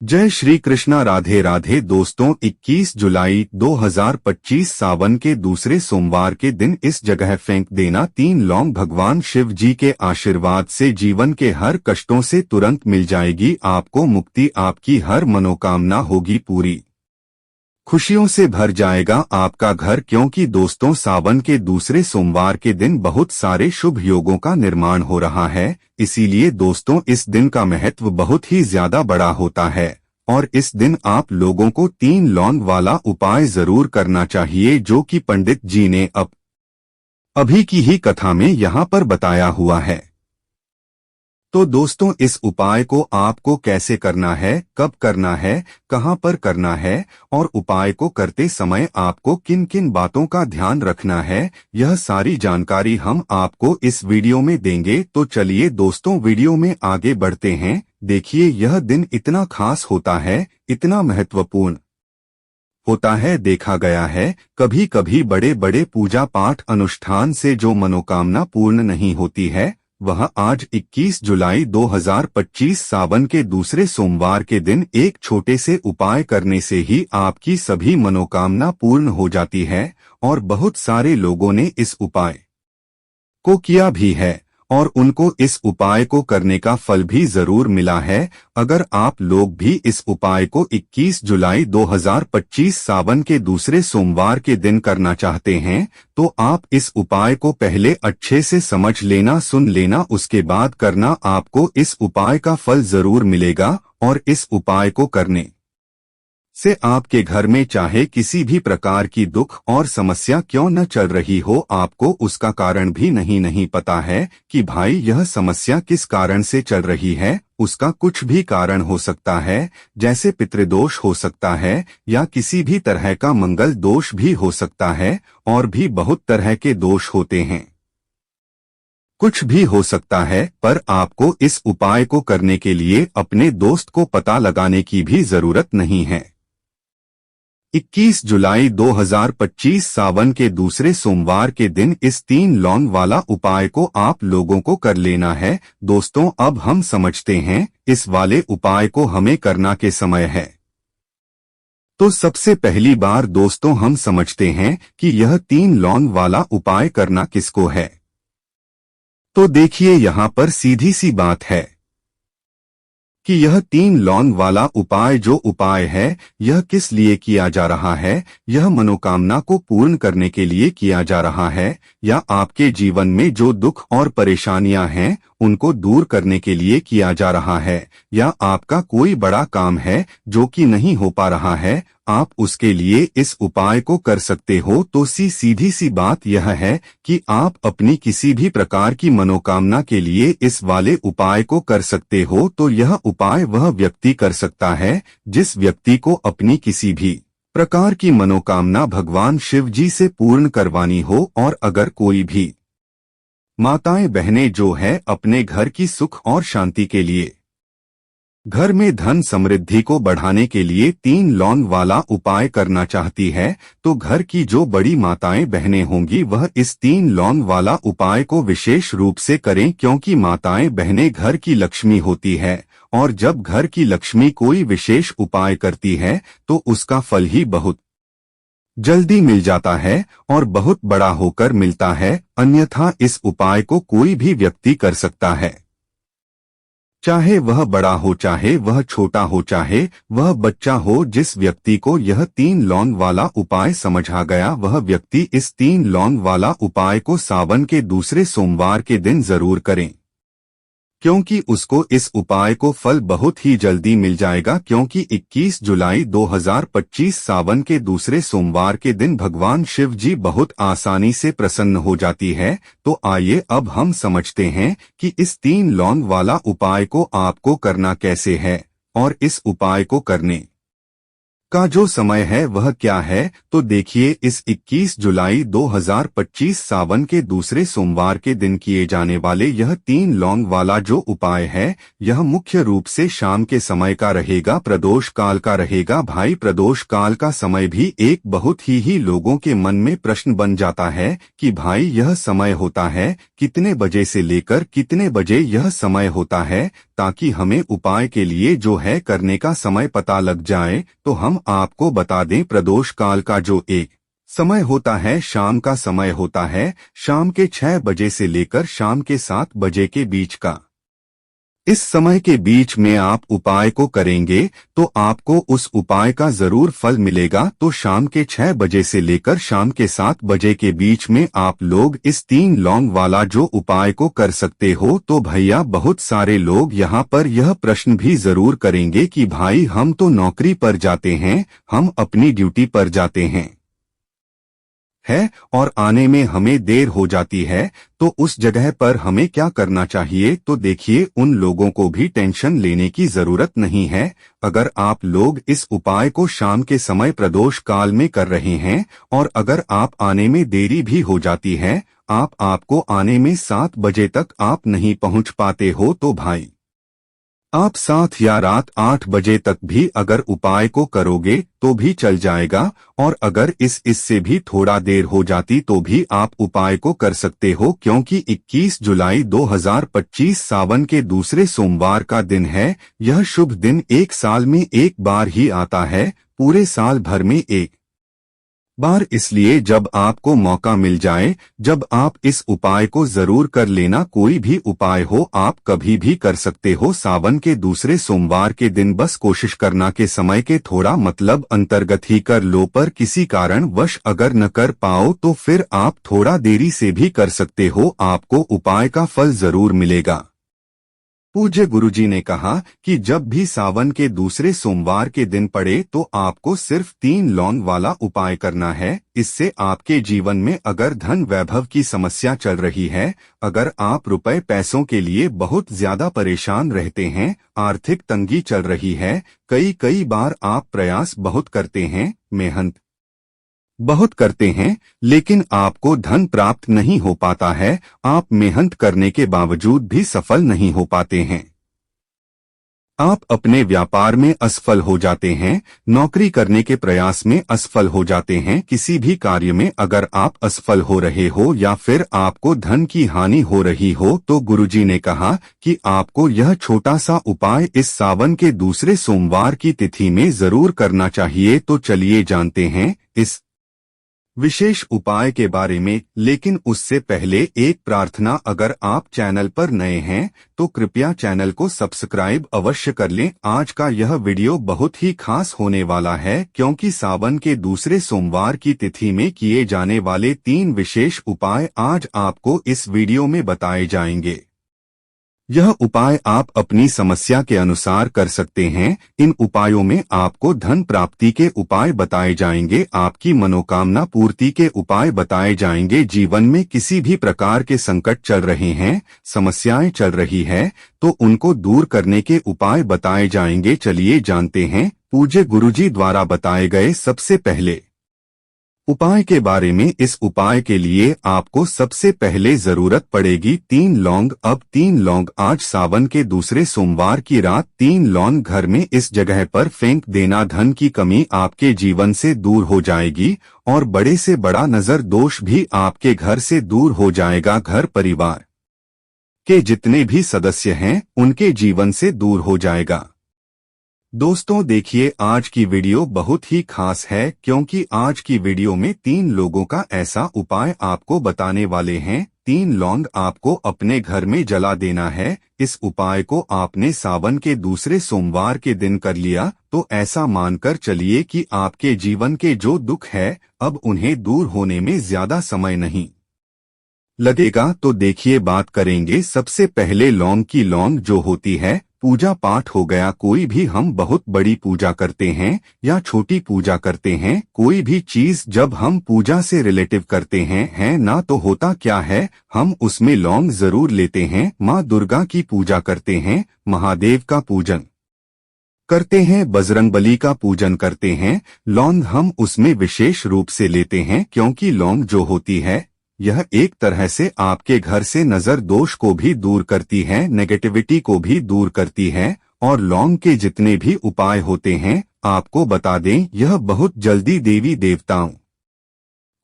जय श्री कृष्णा। राधे राधे दोस्तों, 21 जुलाई 2025 सावन के दूसरे सोमवार के दिन इस जगह फेंक देना 3 लौंग भगवान शिव जी के आशीर्वाद से जीवन के हर कष्टों से तुरंत मिल जाएगी आपको मुक्ति। आपकी हर मनोकामना होगी पूरी, खुशियों से भर जाएगा आपका घर। क्योंकि दोस्तों, सावन के दूसरे सोमवार के दिन बहुत सारे शुभ योगों का निर्माण हो रहा है। इसीलिए दोस्तों, इस दिन का महत्व बहुत ही ज्यादा बड़ा होता है और इस दिन आप लोगों को 3 लौंग वाला उपाय जरूर करना चाहिए, जो कि पंडित जी ने अभी की ही कथा में यहाँ पर बताया हुआ है। तो दोस्तों, इस उपाय को आपको कैसे करना है, कब करना है, कहाँ पर करना है और उपाय को करते समय आपको किन किन बातों का ध्यान रखना है, यह सारी जानकारी हम आपको इस वीडियो में देंगे। तो चलिए दोस्तों, वीडियो में आगे बढ़ते हैं। देखिए, यह दिन इतना खास होता है, इतना महत्वपूर्ण होता है। देखा गया है कभी कभी बड़े बड़े पूजा पाठ अनुष्ठान से जो मनोकामना पूर्ण नहीं होती है, वह आज 21 जुलाई 2025 सावन के दूसरे सोमवार के दिन एक छोटे से उपाय करने से ही आपकी सभी मनोकामना पूर्ण हो जाती है। और बहुत सारे लोगों ने इस उपाय को किया भी है और उनको इस उपाय को करने का फल भी जरूर मिला है। अगर आप लोग भी इस उपाय को 21 जुलाई 2025 सावन के दूसरे सोमवार के दिन करना चाहते हैं, तो आप इस उपाय को पहले अच्छे से समझ लेना, सुन लेना, उसके बाद करना। आपको इस उपाय का फल जरूर मिलेगा और इस उपाय को करने से आपके घर में चाहे किसी भी प्रकार की दुख और समस्या क्यों न चल रही हो, आपको उसका कारण भी नहीं पता है कि भाई यह समस्या किस कारण से चल रही है। उसका कुछ भी कारण हो सकता है, जैसे पितृदोष हो सकता है या किसी भी तरह का मंगल दोष भी हो सकता है और भी बहुत तरह के दोष होते हैं। कुछ भी हो सकता है, पर आपको इस उपाय को करने के लिए अपने दोस्त को पता लगाने की भी जरूरत नहीं है। 21 जुलाई 2025 सावन के दूसरे सोमवार के दिन इस 3 लौंग वाला उपाय को आप लोगों को कर लेना है। दोस्तों, अब हम समझते हैं इस वाले उपाय को हमें करना के समय है। तो सबसे पहली बार दोस्तों, हम समझते हैं कि यह 3 लौंग वाला उपाय करना किसको है। तो देखिए, यहाँ पर सीधी सी बात है कि यह 3 लौंग वाला उपाय जो उपाय है, यह किस लिए किया जा रहा है। यह मनोकामना को पूर्ण करने के लिए किया जा रहा है, या आपके जीवन में जो दुख और परेशानियां हैं उनको दूर करने के लिए किया जा रहा है, या आपका कोई बड़ा काम है जो कि नहीं हो पा रहा है, आप उसके लिए इस उपाय को कर सकते हो। तो सीधी सी बात यह है कि आप अपनी किसी भी प्रकार की मनोकामना के लिए इस वाले उपाय को कर सकते हो। तो यह उपाय वह व्यक्ति कर सकता है जिस व्यक्ति को अपनी किसी भी प्रकार की मनोकामना भगवान शिव जी से पूर्ण करवानी हो। और अगर कोई भी माताएं बहनें जो है अपने घर की सुख और शांति के लिए, घर में धन समृद्धि को बढ़ाने के लिए 3 लौंग वाला उपाय करना चाहती है, तो घर की जो बड़ी माताएं बहनें होंगी वह इस 3 लौंग वाला उपाय को विशेष रूप से करें। क्योंकि माताएं बहनें घर की लक्ष्मी होती है और जब घर की लक्ष्मी कोई विशेष उपाय करती है तो उसका फल ही बहुत जल्दी मिल जाता है और बहुत बड़ा होकर मिलता है। अन्यथा इस उपाय को कोई भी व्यक्ति कर सकता है, चाहे वह बड़ा हो, चाहे वह छोटा हो, चाहे वह बच्चा हो। जिस व्यक्ति को यह 3 लौंग वाला उपाय समझ आ गया, वह व्यक्ति इस 3 लौंग वाला उपाय को सावन के दूसरे सोमवार के दिन जरूर करें, क्योंकि उसको इस उपाय को फल बहुत ही जल्दी मिल जाएगा। क्योंकि 21 जुलाई 2025 सावन के दूसरे सोमवार के दिन भगवान शिव जी बहुत आसानी से प्रसन्न हो जाती है। तो आइए अब हम समझते हैं कि इस 3 लौंग वाला उपाय को आपको करना कैसे है और इस उपाय को करने का जो समय है वह क्या है, तो देखिए इस 21 जुलाई 2025 सावन के दूसरे सोमवार के दिन किए जाने वाले यह 3 लौंग वाला जो उपाय है, यह मुख्य रूप से शाम के समय का रहेगा, प्रदोष काल का रहेगा। भाई प्रदोष काल का समय भी एक बहुत ही लोगों के मन में प्रश्न बन जाता है कि भाई यह समय होता है कितने बजे से लेकर कितने बजे यह समय होता है, ताकि हमें उपाय के लिए जो है करने का समय पता लग जाए। तो हम आपको बता दें, प्रदोष काल का जो एक समय होता है शाम का समय होता है, शाम के 6 बजे से लेकर शाम के 7 बजे के बीच का। इस समय के बीच में आप उपाय को करेंगे तो आपको उस उपाय का जरूर फल मिलेगा। तो शाम के 6 बजे से लेकर शाम के 7 बजे के बीच में आप लोग इस 3 लौंग वाला जो उपाय को कर सकते हो। तो भैया बहुत सारे लोग यहाँ पर यह प्रश्न भी जरूर करेंगे कि भाई हम तो नौकरी पर जाते हैं, हम अपनी ड्यूटी पर जाते हैं और आने में हमें देर हो जाती है, तो उस जगह पर हमें क्या करना चाहिए। तो देखिए उन लोगों को भी टेंशन लेने की जरूरत नहीं है। अगर आप लोग इस उपाय को शाम के समय प्रदोष काल में कर रहे हैं और अगर आप आने में देरी भी हो जाती है, आपको आने में 7 बजे तक आप नहीं पहुंच पाते हो, तो भाई आप 7 या रात 8 बजे तक भी अगर उपाय को करोगे तो भी चल जाएगा। और अगर इससे भी थोड़ा देर हो जाती तो भी आप उपाय को कर सकते हो, क्योंकि 21 जुलाई 2025 सावन के दूसरे सोमवार का दिन है। यह शुभ दिन एक साल में एक बार ही आता है, पूरे साल भर में एक बार, इसलिए जब आपको मौका मिल जाए, जब आप इस उपाय को जरूर कर लेना। कोई भी उपाय हो आप कभी भी कर सकते हो सावन के दूसरे सोमवार के दिन, बस कोशिश करना के समय के थोड़ा मतलब अंतर्गत ही कर लो। पर किसी कारण वश अगर न कर पाओ तो फिर आप थोड़ा देरी से भी कर सकते हो, आपको उपाय का फल जरूर मिलेगा। पूज्य गुरुजी ने कहा कि जब भी सावन के दूसरे सोमवार के दिन पड़े तो आपको सिर्फ 3 लौंग वाला उपाय करना है। इससे आपके जीवन में अगर धन वैभव की समस्या चल रही है, अगर आप रुपए पैसों के लिए बहुत ज्यादा परेशान रहते हैं, आर्थिक तंगी चल रही है, कई बार आप प्रयास बहुत करते हैं, मेहनत बहुत करते हैं, लेकिन आपको धन प्राप्त नहीं हो पाता है, आप मेहनत करने के बावजूद भी सफल नहीं हो पाते हैं, आप अपने व्यापार में असफल हो जाते हैं, नौकरी करने के प्रयास में असफल हो जाते हैं, किसी भी कार्य में अगर आप असफल हो रहे हो या फिर आपको धन की हानि हो रही हो, तो गुरुजी ने कहा कि आपको यह छोटा सा उपाय इस सावन के दूसरे सोमवार की तिथि में जरूर करना चाहिए। तो चलिए जानते हैं इस विशेष उपाय के बारे में, लेकिन उससे पहले एक प्रार्थना, अगर आप चैनल पर नए हैं तो कृपया चैनल को सब्सक्राइब अवश्य कर लें। आज का यह वीडियो बहुत ही खास होने वाला है, क्योंकि सावन के दूसरे सोमवार की तिथि में किए जाने वाले 3 विशेष उपाय आज आपको इस वीडियो में बताए जाएंगे। यह उपाय आप अपनी समस्या के अनुसार कर सकते हैं। इन उपायों में आपको धन प्राप्ति के उपाय बताए जाएंगे, आपकी मनोकामना पूर्ति के उपाय बताए जाएंगे, जीवन में किसी भी प्रकार के संकट चल रहे हैं, समस्याएं चल रही है तो उनको दूर करने के उपाय बताए जाएंगे। चलिए जानते हैं पूज्य गुरुजी द्वारा बताए गए सबसे पहले उपाय के बारे में। इस उपाय के लिए आपको सबसे पहले जरूरत पड़ेगी 3 लौंग। अब 3 लौंग आज सावन के दूसरे सोमवार की रात 3 लौंग घर में इस जगह पर फेंक देना। धन की कमी आपके जीवन से दूर हो जाएगी और बड़े से बड़ा नजर दोष भी आपके घर से दूर हो जाएगा। घर परिवार के जितने भी सदस्य हैं उनके जीवन से दूर हो जाएगा। दोस्तों देखिए आज की वीडियो बहुत ही खास है, क्योंकि आज की वीडियो में 3 लोगों का ऐसा उपाय आपको बताने वाले हैं। 3 लौंग आपको अपने घर में जला देना है। इस उपाय को आपने सावन के दूसरे सोमवार के दिन कर लिया तो ऐसा मानकर चलिए कि आपके जीवन के जो दुख है अब उन्हें दूर होने में ज्यादा समय नहीं लगेगा। तो देखिए बात करेंगे सबसे पहले लौंग की। लौंग जो होती है पूजा पाठ हो गया, कोई भी हम बहुत बड़ी पूजा करते हैं या छोटी पूजा करते हैं, कोई भी चीज जब हम पूजा से रिलेटिव करते हैं ना, तो होता क्या है हम उसमें लौंग जरूर लेते हैं। माँ दुर्गा की पूजा करते हैं, महादेव का पूजन करते हैं, बजरंगबली का पूजन करते हैं। लौंग हम उसमें विशेष रूप से लेते हैं क्योंकि लौंग जो होती है यह एक तरह से आपके घर से नजर दोष को भी दूर करती है, नेगेटिविटी को भी दूर करती है। और लौंग के जितने भी उपाय होते हैं आपको बता दें, यह बहुत जल्दी देवी देवताओं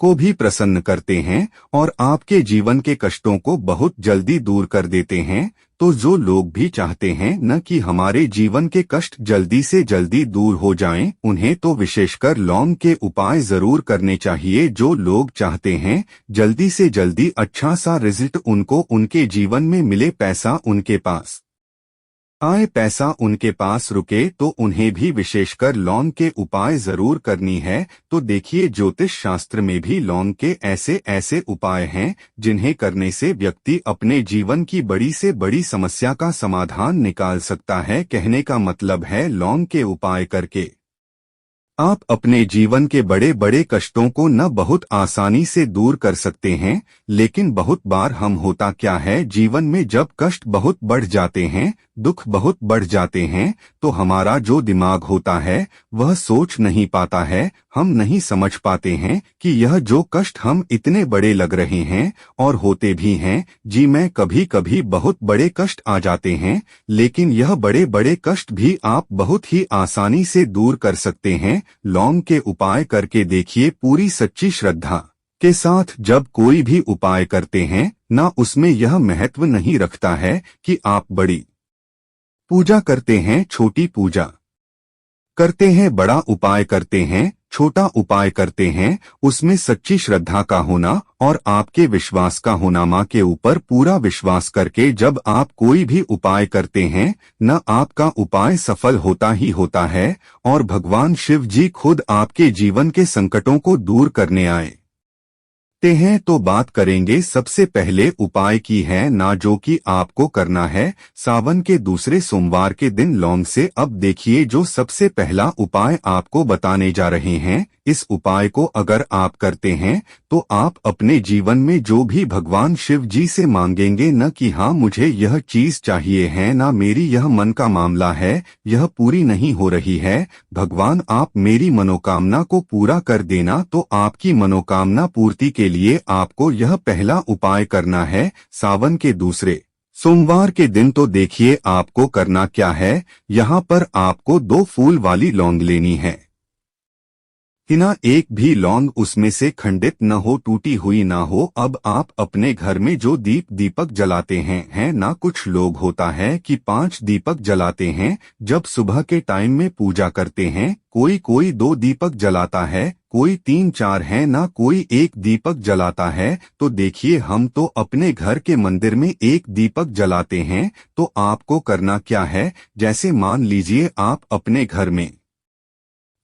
को भी प्रसन्न करते हैं और आपके जीवन के कष्टों को बहुत जल्दी दूर कर देते हैं। तो जो लोग भी चाहते हैं न कि हमारे जीवन के कष्ट जल्दी से जल्दी दूर हो जाएं, उन्हें तो विशेषकर लौंग के उपाय जरूर करने चाहिए। जो लोग चाहते हैं जल्दी से जल्दी अच्छा सा रिजल्ट उनको उनके जीवन में मिले, पैसा उनके पास आए, पैसा उनके पास रुके, तो उन्हें भी विशेषकर लौंग के उपाय जरूर करनी है। तो देखिए, ज्योतिष शास्त्र में भी लौंग के ऐसे ऐसे उपाय हैं जिन्हें करने से व्यक्ति अपने जीवन की बड़ी से बड़ी समस्या का समाधान निकाल सकता है। कहने का मतलब है लौंग के उपाय करके आप अपने जीवन के बड़े बड़े कष्टों को न बहुत आसानी से दूर कर सकते हैं। लेकिन बहुत बार हम होता क्या है, जीवन में जब कष्ट बहुत बढ़ जाते हैं, दुख बहुत बढ़ जाते हैं, तो हमारा जो दिमाग होता है वह सोच नहीं पाता है, हम नहीं समझ पाते हैं कि यह जो कष्ट हम इतने बड़े लग रहे हैं और होते भी हैं। जी मैं कभी कभी बहुत बड़े कष्ट आ जाते हैं, लेकिन यह बड़े बड़े कष्ट भी आप बहुत ही आसानी से दूर कर सकते हैं लौंग के उपाय करके। देखिए, पूरी सच्ची श्रद्धा के साथ जब कोई भी उपाय करते हैं ना, उसमें यह महत्व नहीं रखता है कि आप बड़ी पूजा करते हैं, छोटी पूजा करते हैं, बड़ा उपाय करते हैं, छोटा उपाय करते हैं। उसमें सच्ची श्रद्धा का होना और आपके विश्वास का होना, मां के ऊपर पूरा विश्वास करके जब आप कोई भी उपाय करते हैं न, आपका उपाय सफल होता ही होता है और भगवान शिव जी खुद आपके जीवन के संकटों को दूर करने आए हैं। तो बात करेंगे सबसे पहले उपाय की है ना, जो कि आपको करना है सावन के दूसरे सोमवार के दिन लौंग से। अब देखिए, जो सबसे पहला उपाय आपको बताने जा रहे हैं, इस उपाय को अगर आप करते हैं तो आप अपने जीवन में जो भी भगवान शिव जी से मांगेंगे न कि हाँ मुझे यह चीज चाहिए है, ना मेरी यह मन का मामला है, यह पूरी नहीं हो रही है, भगवान आप मेरी मनोकामना को पूरा कर देना। तो आपकी मनोकामना पूर्ति के लिए आपको यह पहला उपाय करना है सावन के दूसरे सोमवार के दिन। तो देखिए आपको करना क्या है, यहाँ पर आपको 2 फूल वाली लौंग लेनी है कि ना एक भी लौंग उसमें से खंडित न हो, टूटी हुई ना हो। अब आप अपने घर में जो दीपक जलाते हैं ना, कुछ लोग होता है कि 5 दीपक जलाते हैं जब सुबह के टाइम में पूजा करते हैं, कोई 2 दीपक जलाता है, कोई 3-4 है ना, कोई 1 दीपक जलाता है। तो देखिए, हम तो अपने घर के मंदिर में 1 दीपक जलाते हैं। तो आपको करना क्या है, जैसे मान लीजिए आप अपने घर में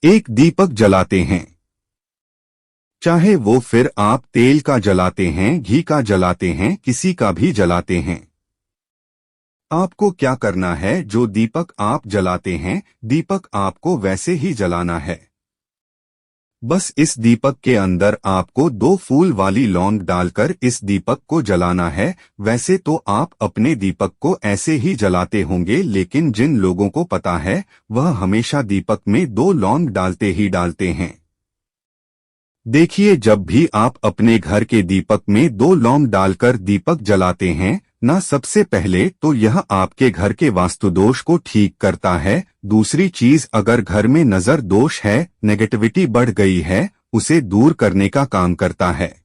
1 दीपक जलाते हैं, चाहे वो फिर आप तेल का जलाते हैं, घी का जलाते हैं, किसी का भी जलाते हैं। आपको क्या करना है, जो दीपक आप जलाते हैं दीपक आपको वैसे ही जलाना है। बस इस दीपक के अंदर आपको 2 फूल वाली लौंग डालकर इस दीपक को जलाना है। वैसे तो आप अपने दीपक को ऐसे ही जलाते होंगे, लेकिन जिन लोगों को पता है वह हमेशा दीपक में 2 लौंग डालते ही डालते हैं। देखिए, जब भी आप अपने घर के दीपक में 2 लौंग डालकर दीपक जलाते हैं ना, सबसे पहले तो यह आपके घर के वास्तु दोष को ठीक करता है। दूसरी चीज, अगर घर में नजर दोष है, नेगेटिविटी बढ़ गई है, उसे दूर करने का काम करता है।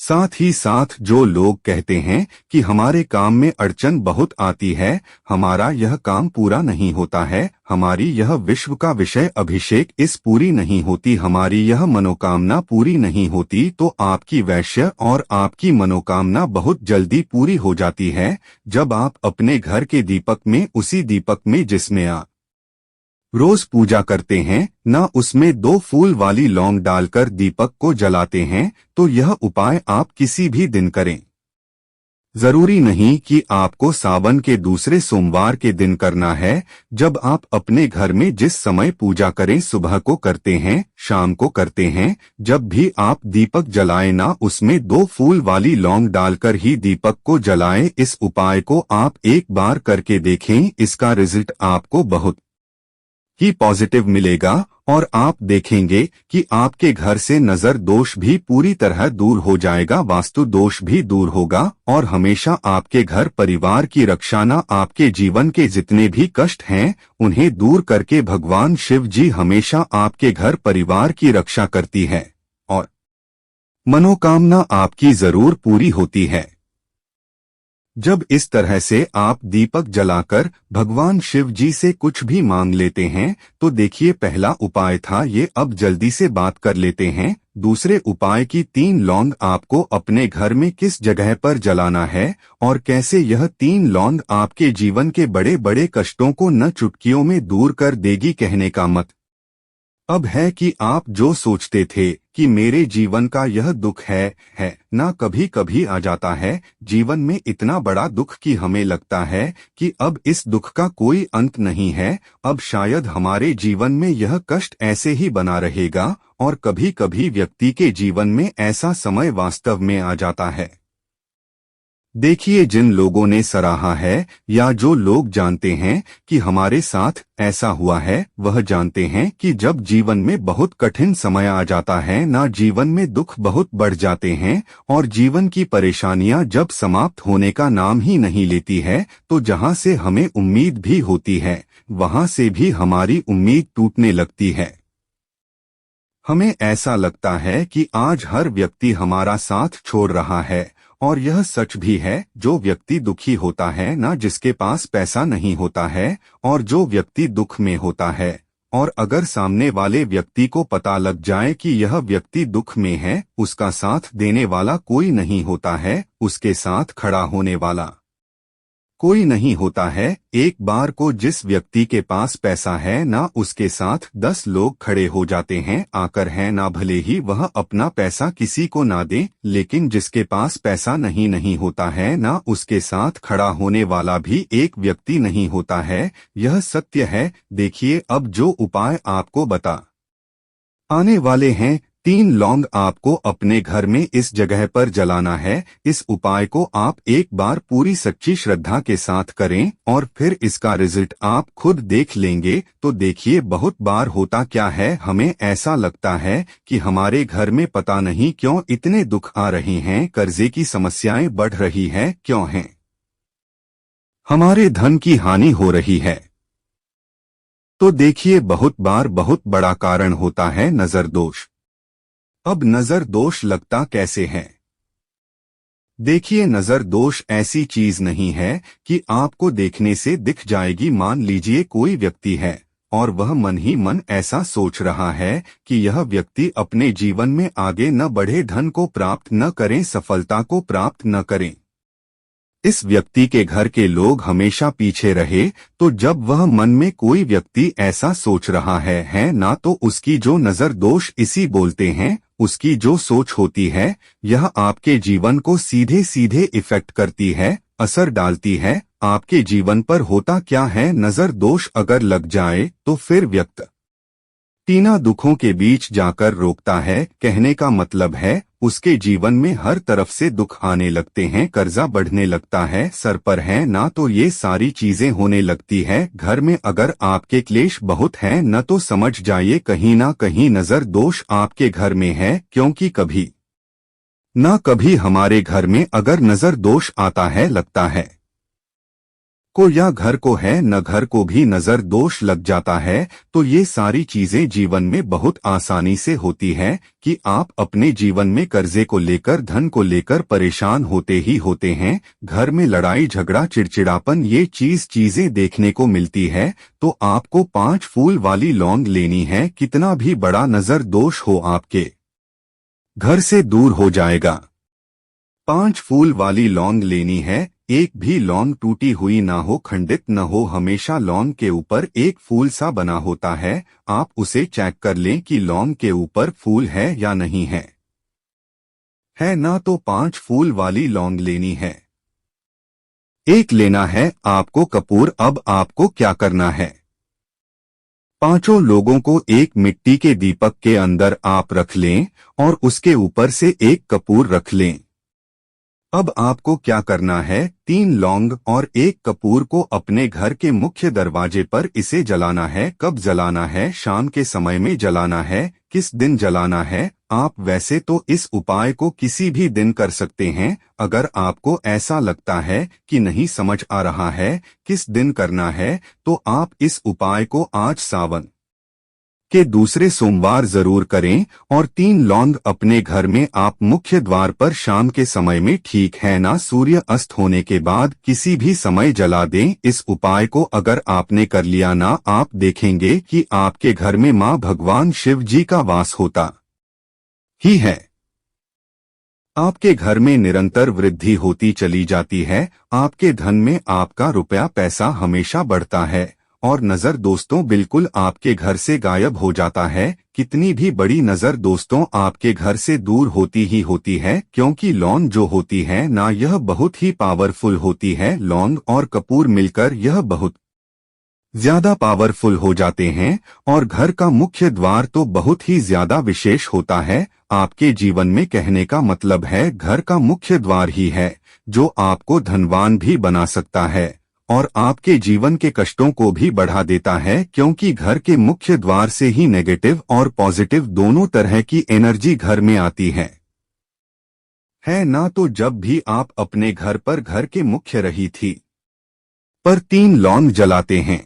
साथ ही साथ जो लोग कहते हैं कि हमारे काम में अड़चन बहुत आती है, हमारा यह काम पूरा नहीं होता है, हमारी यह विश्व का विषय अभिषेक इस पूरी नहीं होती, हमारी यह मनोकामना पूरी नहीं होती, तो आपकी वैश्य और आपकी मनोकामना बहुत जल्दी पूरी हो जाती है। जब आप अपने घर के दीपक में, उसी दीपक में जिसमें आप रोज पूजा करते हैं ना, उसमें 2 फूल वाली लौंग डालकर दीपक को जलाते हैं, तो यह उपाय आप किसी भी दिन करें। जरूरी नहीं कि आपको सावन के दूसरे सोमवार के दिन करना है। जब आप अपने घर में जिस समय पूजा करें, सुबह को करते हैं, शाम को करते हैं, जब भी आप दीपक जलाएं ना उसमें 2 फूल वाली लौंग डालकर ही दीपक को जलाएं। इस उपाय को आप एक बार करके देखें, इसका रिजल्ट आपको बहुत ही पॉजिटिव मिलेगा और आप देखेंगे कि आपके घर से नजर दोष भी पूरी तरह दूर हो जाएगा, वास्तु दोष भी दूर होगा और हमेशा आपके घर परिवार की रक्षा न, आपके जीवन के जितने भी कष्ट हैं उन्हें दूर करके भगवान शिव जी हमेशा आपके घर परिवार की रक्षा करती है और मनोकामना आपकी जरूर पूरी होती है। जब इस तरह से आप दीपक जलाकर भगवान शिव जी से कुछ भी मांग लेते हैं तो देखिए, पहला उपाय था ये, अब जल्दी से बात कर लेते हैं दूसरे उपाय की। 3 लौंग आपको अपने घर में किस जगह पर जलाना है और कैसे यह 3 लौंग आपके जीवन के बड़े बड़े कष्टों को न चुटकियों में दूर कर देगी। कहने का मत अब है कि आप जो सोचते थे कि मेरे जीवन का यह दुख है ना, कभी कभी आ जाता है जीवन में इतना बड़ा दुख कि हमें लगता है कि अब इस दुख का कोई अंत नहीं है, अब शायद हमारे जीवन में यह कष्ट ऐसे ही बना रहेगा। और कभी कभी व्यक्ति के जीवन में ऐसा समय वास्तव में आ जाता है। देखिए, जिन लोगों ने सराहा है या जो लोग जानते हैं कि हमारे साथ ऐसा हुआ है, वह जानते हैं कि जब जीवन में बहुत कठिन समय आ जाता है ना, जीवन में दुख बहुत बढ़ जाते हैं और जीवन की परेशानियां जब समाप्त होने का नाम ही नहीं लेती है, तो जहां से हमें उम्मीद भी होती है वहां से भी हमारी उम्मीद टूटने लगती है। हमें ऐसा लगता है कि आज हर व्यक्ति हमारा साथ छोड़ रहा है और यह सच भी है। जो व्यक्ति दुखी होता है ना, जिसके पास पैसा नहीं होता है और जो व्यक्ति दुख में होता है, और अगर सामने वाले व्यक्ति को पता लग जाए कि यह व्यक्ति दुख में है, उसका साथ देने वाला कोई नहीं होता है, उसके साथ खड़ा होने वाला कोई नहीं होता है। एक बार को जिस व्यक्ति के पास पैसा है ना, उसके साथ 10 लोग खड़े हो जाते हैं आकर, है ना, भले ही वह अपना पैसा किसी को ना दे, लेकिन जिसके पास पैसा नहीं होता है ना, उसके साथ खड़ा होने वाला भी एक व्यक्ति नहीं होता है। यह सत्य है। देखिए, अब जो उपाय आपको बता आने वाले हैं, 3 लौंग आपको अपने घर में इस जगह पर जलाना है। इस उपाय को आप एक बार पूरी सच्ची श्रद्धा के साथ करें और फिर इसका रिजल्ट आप खुद देख लेंगे। तो देखिए, बहुत बार होता क्या है, हमें ऐसा लगता है कि हमारे घर में पता नहीं क्यों इतने दुख आ रहे हैं, कर्जे की समस्याएं बढ़ रही है, क्यों हैं, हमारे धन की हानि हो रही है। तो देखिए, बहुत बार बहुत बड़ा कारण होता है नजर दोष। अब नजर दोष लगता कैसे है? देखिए, नजर दोष ऐसी चीज नहीं है कि आपको देखने से दिख जाएगी। मान लीजिए कोई व्यक्ति है और वह मन ही मन ऐसा सोच रहा है कि यह व्यक्ति अपने जीवन में आगे न बढ़े, धन को प्राप्त न करें, सफलता को प्राप्त न करें, इस व्यक्ति के घर के लोग हमेशा पीछे रहे। तो जब वह मन में कोई व्यक्ति ऐसा सोच रहा है ना, तो उसकी जो नजर दोष इसी बोलते हैं, उसकी जो सोच होती है, यह आपके जीवन को सीधे सीधे इफेक्ट करती है, असर डालती है आपके जीवन पर। होता क्या है, नजर दोष अगर लग जाए तो फिर व्यक्ति तीना दुखों के बीच जाकर रोकता है। कहने का मतलब है, उसके जीवन में हर तरफ से दुख आने लगते हैं, कर्जा बढ़ने लगता है, सर पर है ना, तो ये सारी चीजें होने लगती है। घर में अगर आपके क्लेश बहुत है न, तो समझ जाइए कहीं ना कहीं नजर दोष आपके घर में है। क्योंकि कभी ना कभी हमारे घर में अगर नजर दोष आता है, लगता है को या घर को है न, घर को भी नजर दोष लग जाता है। तो ये सारी चीजें जीवन में बहुत आसानी से होती है कि आप अपने जीवन में कर्जे को लेकर, धन को लेकर परेशान होते ही होते हैं। घर में लड़ाई झगड़ा, चिड़चिड़ापन, ये चीजें देखने को मिलती है। तो आपको 5 फूल वाली लौंग लेनी है। कितना भी बड़ा नजर दोष हो, आपके घर से दूर हो जाएगा। 5 फूल वाली लौंग लेनी है। एक भी लौंग टूटी हुई ना हो, खंडित न हो, हमेशा लौंग के ऊपर एक फूल सा बना होता है। आप उसे चेक कर लें कि लौंग के ऊपर फूल है या नहीं है ना, तो 5 फूल वाली लौंग लेनी है। एक लेना है आपको कपूर। अब आपको क्या करना है? पांचों लोगों को एक मिट्टी के दीपक के अंदर आप रख लें और उसके ऊपर से एक कपूर रख लें। अब आपको क्या करना है? 3 लौंग और एक कपूर को अपने घर के मुख्य दरवाजे पर इसे जलाना है। कब जलाना है? शाम के समय में जलाना है। किस दिन जलाना है? आप वैसे तो इस उपाय को किसी भी दिन कर सकते हैं। अगर आपको ऐसा लगता है कि नहीं समझ आ रहा है किस दिन करना है, तो आप इस उपाय को आज सावन के दूसरे सोमवार जरूर करें। और 3 लौंग अपने घर में आप मुख्य द्वार पर शाम के समय में, ठीक है ना, सूर्य अस्त होने के बाद किसी भी समय जला दें। इस उपाय को अगर आपने कर लिया ना, आप देखेंगे कि आपके घर में मां भगवान शिव जी का वास होता ही है। आपके घर में निरंतर वृद्धि होती चली जाती है। आपके धन में आपका रुपया पैसा हमेशा बढ़ता है। और नजर दोस्तों बिल्कुल आपके घर से गायब हो जाता है। कितनी भी बड़ी नजर दोस्तों आपके घर से दूर होती ही होती है, क्योंकि लौंग जो होती है ना, यह बहुत ही पावरफुल होती है। लौंग और कपूर मिलकर यह बहुत ज्यादा पावरफुल हो जाते हैं। और घर का मुख्य द्वार तो बहुत ही ज्यादा विशेष होता है। आपके जीवन में, कहने का मतलब है, घर का मुख्य द्वार ही है जो आपको धनवान भी बना सकता है और आपके जीवन के कष्टों को भी बढ़ा देता है, क्योंकि घर के मुख्य द्वार से ही नेगेटिव और पॉजिटिव दोनों तरह की एनर्जी घर में आती है ना। तो जब भी आप अपने घर पर घर के मुख्य रही थी पर 3 लौंग जलाते हैं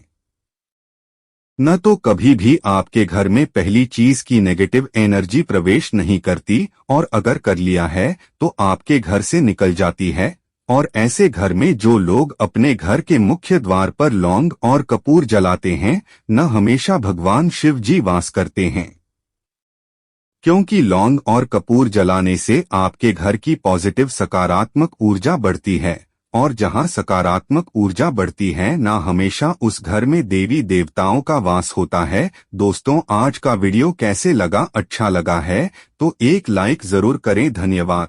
न, तो कभी भी आपके घर में पहली चीज की नेगेटिव एनर्जी प्रवेश नहीं करती, और अगर कर लिया है तो आपके घर से निकल जाती है। और ऐसे घर में जो लोग अपने घर के मुख्य द्वार पर लौंग और कपूर जलाते हैं न, हमेशा भगवान शिव जी वास करते हैं, क्योंकि लौंग और कपूर जलाने से आपके घर की पॉजिटिव सकारात्मक ऊर्जा बढ़ती है। और जहां सकारात्मक ऊर्जा बढ़ती है ना, हमेशा उस घर में देवी देवताओं का वास होता है। दोस्तों आज का वीडियो कैसे लगा? अच्छा लगा है तो एक लाइक जरूर करें। धन्यवाद।